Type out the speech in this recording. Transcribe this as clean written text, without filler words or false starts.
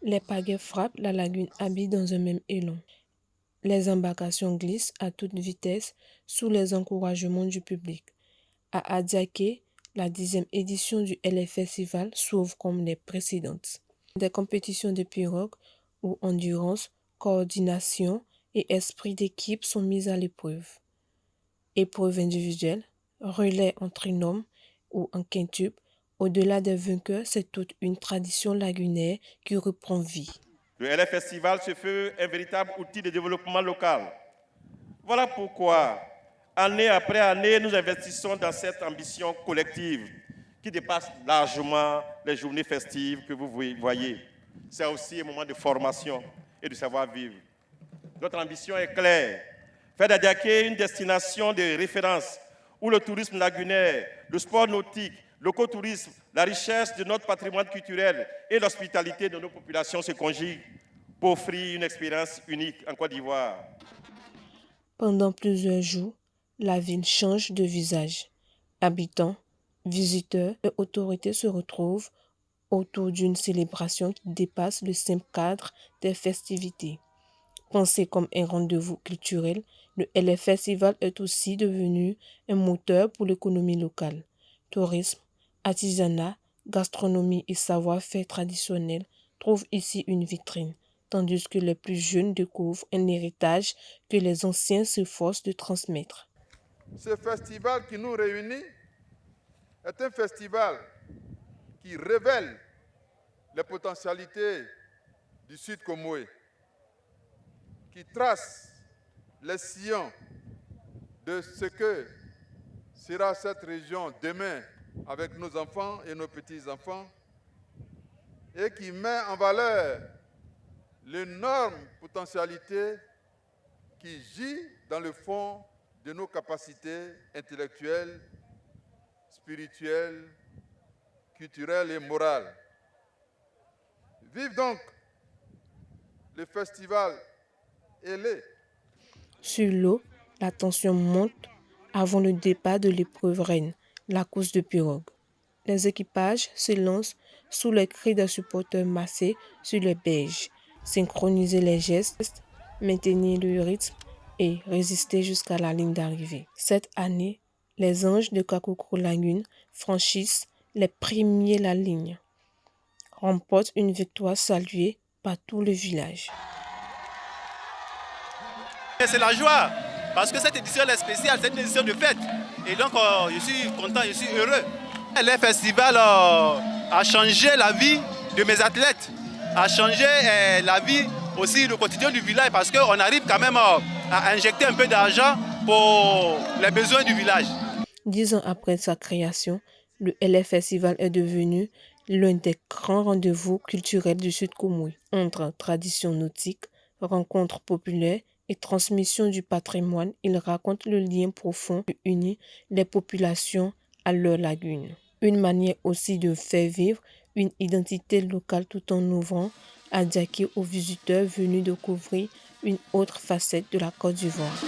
Les pagaies frappent la lagune Abi dans un même élan. Les embarcations glissent à toute vitesse sous les encouragements du public. À Adiaké, la 10e édition du LF Festival s'ouvre comme les précédentes. Des compétitions de pirogue où endurance, coordination et esprit d'équipe sont mises à l'épreuve. Épreuves individuelles, relais en trinôme ou en quintuple, au-delà des vainqueurs, c'est toute une tradition lagunaire qui reprend vie. Le LF Festival se fait un véritable outil de développement local. Voilà pourquoi, année après année, nous investissons dans cette ambition collective qui dépasse largement les journées festives que vous voyez. C'est aussi un moment de formation et de savoir-vivre. Notre ambition est claire, faire d'Adiaké une destination de référence où le tourisme lagunaire, le sport nautique, l'écotourisme, la richesse de notre patrimoine culturel et l'hospitalité de nos populations se conjuguent pour offrir une expérience unique en Côte d'Ivoire. Pendant plusieurs jours, la ville change de visage. Habitants, visiteurs et autorités se retrouvent autour d'une célébration qui dépasse le simple cadre des festivités. Pensé comme un rendez-vous culturel, le LF Festival est aussi devenu un moteur pour l'économie locale. Tourisme, artisanat, gastronomie et savoir-faire traditionnel trouvent ici une vitrine, tandis que les plus jeunes découvrent un héritage que les anciens s'efforcent de transmettre. Ce festival qui nous réunit est un festival qui révèle les potentialités du Sud Comoé, qui trace les sillons de ce que sera cette région demain avec nos enfants et nos petits-enfants et qui met en valeur l'énorme potentialité qui gît dans le fond de nos capacités intellectuelles, spirituelles, culturelles et morales. Vive donc le festival Élé. Sur l'eau, la tension monte avant le départ de l'épreuve reine, la course de pirogue. Les équipages se lancent sous les cris des supporters massés sur les beiges, synchroniser les gestes, maintenir le rythme et résister jusqu'à la ligne d'arrivée. Cette année, les anges de Kakoukou Lagune franchissent les premiers la ligne, remportent une victoire saluée par tout le village. C'est la joie, parce que cette édition est spéciale, c'est une édition de fête. Et donc, je suis content, je suis heureux. Le festival a changé la vie de mes athlètes, a changé la vie aussi, le quotidien du village, parce qu'on arrive quand même à injecter un peu d'argent pour les besoins du village. 10 ans après sa création, le LF Festival est devenu l'un des grands rendez-vous culturels du Sud Comoé. Entre tradition nautique, rencontres populaires et transmission du patrimoine, il raconte le lien profond qui unit les populations à leur lagune. Une manière aussi de faire vivre une identité locale tout en ouvrant Adiaké aux visiteurs venus découvrir une autre facette de la Côte d'Ivoire.